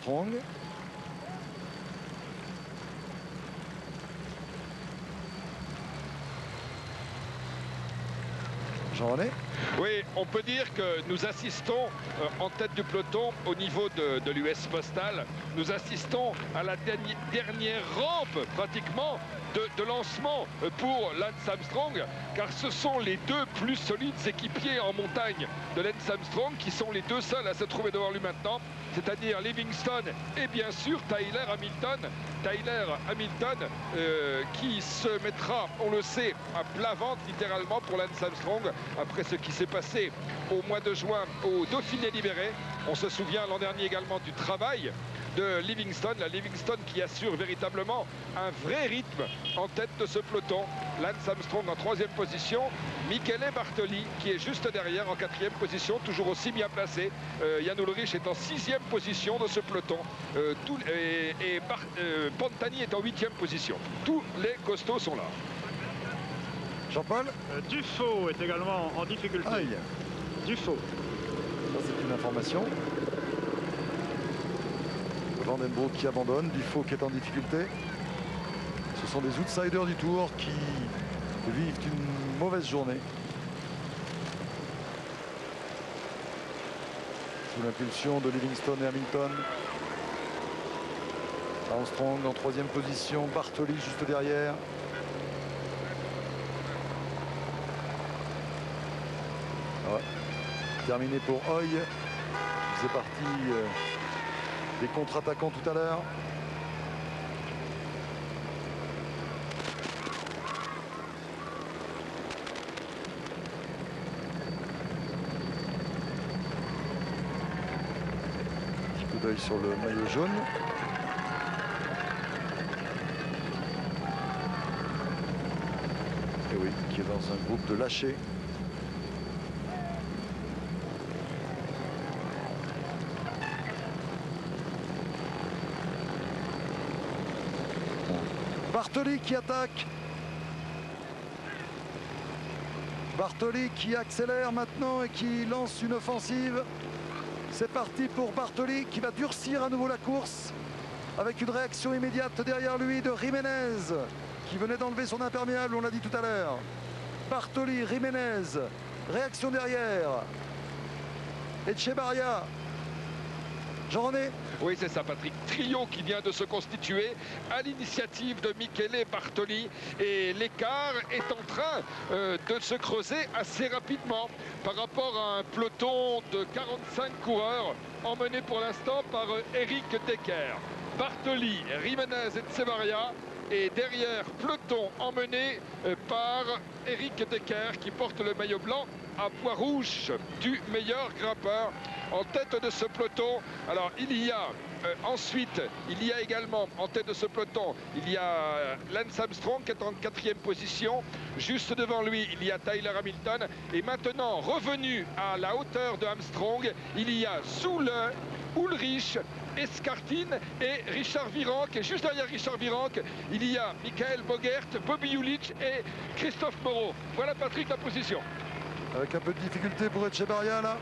Armstrong. Jean-René. Oui, on peut dire que nous assistons en tête du peloton au niveau de l'US Postal. Nous assistons à la dernière rampe pratiquement de lancement pour Lance Armstrong, car ce sont les deux plus solides équipiers en montagne de Lance Armstrong qui sont les deux seuls à se trouver devant lui maintenant, c'est-à-dire Livingstone et bien sûr Tyler Hamilton. Tyler Hamilton qui se mettra, on le sait, à plat ventre littéralement pour Lance Armstrong après ce qui s'est passé au mois de juin au Dauphiné libéré. On se souvient l'an dernier également du travail de Livingstone, la Livingstone qui assure véritablement un vrai rythme en tête de ce peloton. Lance Armstrong en 3e position, Michele Bartoli qui est juste derrière en 4e position, toujours aussi bien placé. Jan Ullrich est en 6e position de ce peloton Pantani est en 8e position. Tous les costauds sont là. Jean-Paul. Dufaux est également en difficulté. Aïe. Dufaux. Ça, c'est une information. Vandenbroek qui abandonne, Dufaux qui est en difficulté. Ce sont des outsiders du Tour qui vivent une mauvaise journée. Sous l'impulsion de Livingstone et Hamilton. Armstrong en 3e position, Bartoli juste derrière. Ouais. Terminé pour Hoy. C'est parti des contre-attaquants tout à l'heure. Petit coup d'œil sur le maillot jaune. Et oui, qui est dans un groupe de lâchés. Bartoli qui attaque. Bartoli qui accélère maintenant et qui lance une offensive. C'est parti pour Bartoli qui va durcir à nouveau la course avec une réaction immédiate derrière lui de Jiménez qui venait d'enlever son imperméable, on l'a dit tout à l'heure. Bartoli, Jiménez, réaction derrière. Etchebarria. Jean-René. Oui, c'est ça, Patrick. Trio qui vient de se constituer à l'initiative de Michele Bartoli. Et l'écart est en train de se creuser assez rapidement par rapport à un peloton de 45 coureurs emmené pour l'instant par Eric Decker. Bartoli, Jiménez et Etchebarria. Et derrière, peloton emmené par Eric Decker qui porte le maillot blanc à pois rouge du meilleur grimpeur en tête de ce peloton. Alors il y a ensuite, il y a également en tête de ce peloton, il y a Lance Armstrong qui est en 4e position. Juste devant lui, il y a Tyler Hamilton. Et maintenant, revenu à la hauteur de Armstrong, il y a Soule, Ullrich, Escartine et Richard Virenque. Et juste derrière Richard Virenque, il y a Michael Bogert, Bobby Julich et Christophe Moreau. Voilà, Patrick, la position. Avec un peu de difficulté pour Etchebarria là,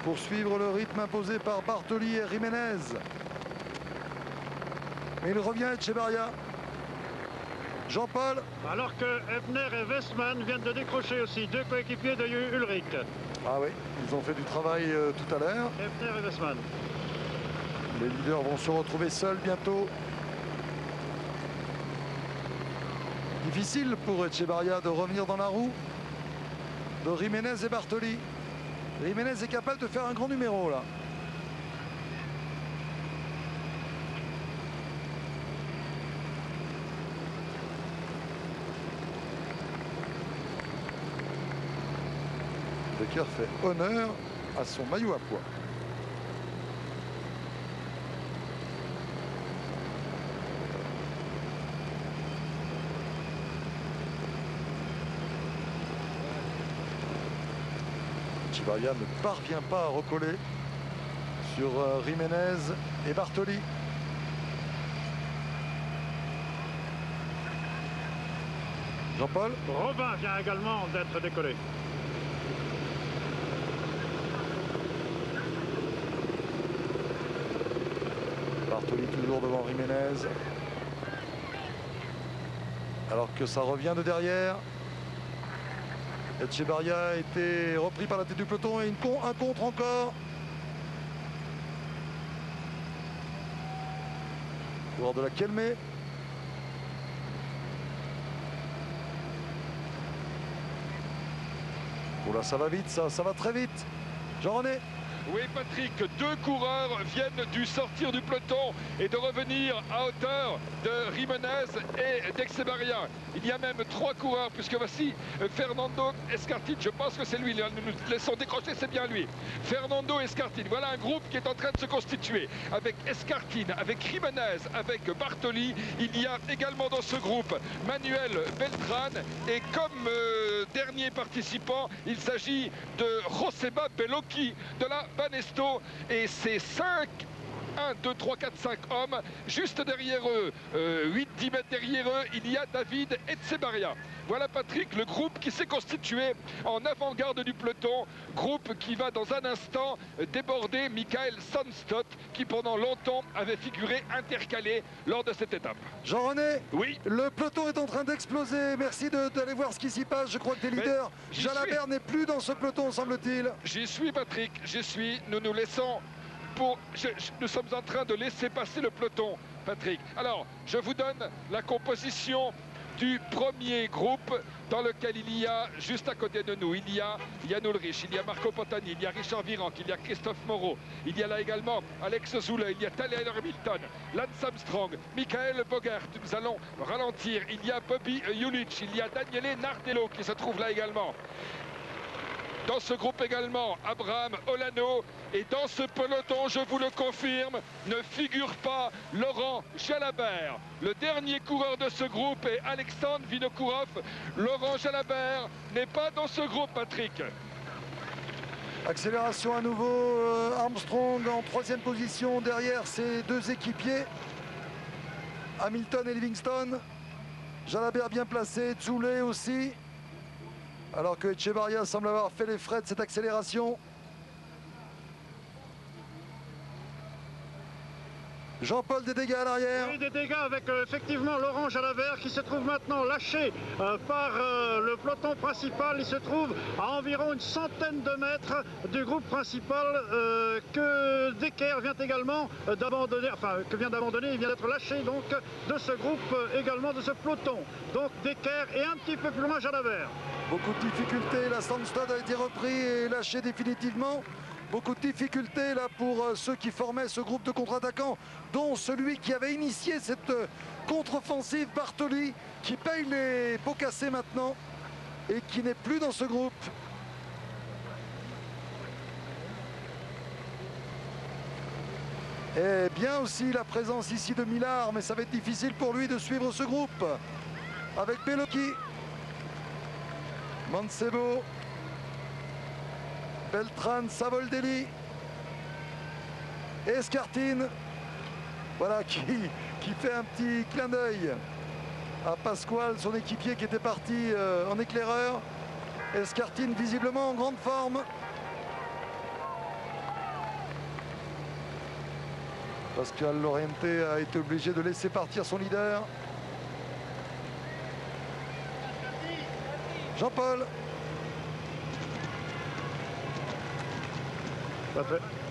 pour suivre le rythme imposé par Bartoli et Jiménez. Mais il revient Etchebarria. Jean-Paul. Alors que Ebner et Westman viennent de décrocher aussi, deux coéquipiers de Ullrich. Ah oui, ils ont fait du travail tout à l'heure. Ebner et Westman. Les leaders vont se retrouver seuls bientôt. Difficile pour Etchebarria de revenir dans la roue de Jiménez et Bartoli. Jiménez est capable de faire un grand numéro là. Decker fait honneur à son maillot à pois. Etchebarria ne parvient pas à recoller sur Jiménez et Bartoli. Jean-Paul. Robin vient également d'être décollé. Bartoli toujours devant Jiménez. Alors que ça revient de derrière. Echevarria a été repris par la tête du peloton et un contre encore. Coureur de la Kelme. Oula, ça va vite, ça va très vite. Jean-René. Oui, Patrick, deux coureurs viennent du sortir du peloton et de revenir à hauteur de Jiménez et d'Echevarria. Il y a même trois coureurs, puisque voici Fernando Escartin. Je pense que c'est lui, nous nous laissons décrocher, c'est bien lui. Fernando Escartin, voilà un groupe qui est en train de se constituer avec Escartin, avec Jiménez, avec Bartoli. Il y a également dans ce groupe Manuel Beltran et comme dernier participant, il s'agit de Joseba Bellocchi de la Banesto et c'est 1, 2, 3, 4, 5 hommes. Juste derrière eux, 8-10 mètres derrière eux, il y a David Echevarria. Voilà Patrick, le groupe qui s'est constitué en avant-garde du peloton. Groupe qui va dans un instant déborder Michael Sandstøt qui pendant longtemps avait figuré intercalé lors de cette étape. Jean-René, oui. Le peloton est en train d'exploser. Merci d'aller voir ce qui s'y passe. Je crois que tes leaders, Jalabert n'est plus dans ce peloton, semble-t-il. J'y suis Patrick, j'y suis. Nous nous laissons... Nous sommes en train de laisser passer le peloton, Patrick. Alors, je vous donne la composition du premier groupe dans lequel il y a, juste à côté de nous, il y a Jan Ullrich, il y a Marco Pantani, il y a Richard Virenque, il y a Christophe Moreau, il y a là également Alex Zule, il y a Tyler Hamilton, Lance Armstrong, Michael Bogert, nous allons ralentir, il y a Bobby Julich, il y a Daniele Nardello qui se trouve là également. Dans ce groupe également, Abraham Olano. Et dans ce peloton, je vous le confirme, ne figure pas Laurent Jalabert. Le dernier coureur de ce groupe est Alexandre Vinokourov. Laurent Jalabert n'est pas dans ce groupe, Patrick. Accélération à nouveau, Armstrong en 3e position derrière ses deux équipiers. Hamilton et Livingstone. Jalabert bien placé, Zule aussi. Alors que Echevarria semble avoir fait les frais de cette accélération. Jean-Paul, des dégâts à l'arrière. Oui, des dégâts avec effectivement Laurent Jalabert qui se trouve maintenant lâché par le peloton principal. Il se trouve à environ une centaine de mètres du groupe principal que Decker vient également d'abandonner, il vient d'être lâché donc de ce groupe également, de ce peloton. Donc Decker et un petit peu plus loin Jalabert. Beaucoup de difficultés, la Sandstøt a été repris et lâché définitivement. Beaucoup de difficultés là pour ceux qui formaient ce groupe de contre-attaquants, dont celui qui avait initié cette contre-offensive, Bartoli, qui paye les pots cassés maintenant et qui n'est plus dans ce groupe. Et bien aussi la présence ici de Millard, mais ça va être difficile pour lui de suivre ce groupe. Avec Bellocchi, Mancebo, Beltran, Savoldelli, Escartin, voilà qui fait un petit clin d'œil à Pasquale, son équipier qui était parti en éclaireur. Escartin visiblement en grande forme. Pasquale Lorente a été obligé de laisser partir son leader. Jean-Paul.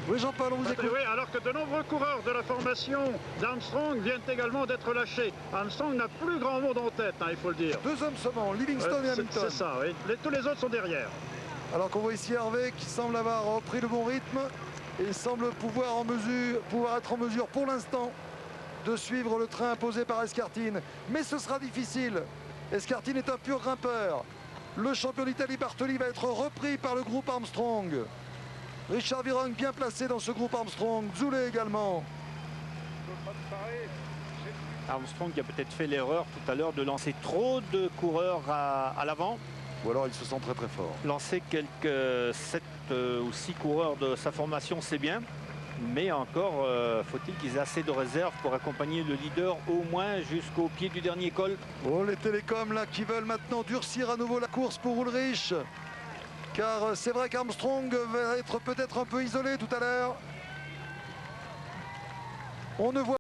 Oui, Jean-Paul, on vous écoute. Oui, alors que de nombreux coureurs de la formation d'Armstrong viennent également d'être lâchés. Armstrong n'a plus grand monde en tête, il faut le dire. Deux hommes seulement, Livingstone et Hamilton. C'est ça, oui. Tous les autres sont derrière. Alors qu'on voit ici Hervé qui semble avoir repris le bon rythme et semble pouvoir être en mesure pour l'instant de suivre le train imposé par Escartin. Mais ce sera difficile. Escartin est un pur grimpeur. Le champion d'Italie Bartoli va être repris par le groupe Armstrong. Richard Virenque bien placé dans ce groupe Armstrong. Zule également. Armstrong qui a peut-être fait l'erreur tout à l'heure de lancer trop de coureurs à l'avant. Ou alors il se sent très très fort. Lancer quelques 7 ou 6 coureurs de sa formation, c'est bien. Mais encore, faut-il qu'ils aient assez de réserve pour accompagner le leader au moins jusqu'au pied du dernier col. Oh, les télécoms là qui veulent maintenant durcir à nouveau la course pour Ullrich. Car c'est vrai qu'Armstrong va être peut-être un peu isolé tout à l'heure. On ne voit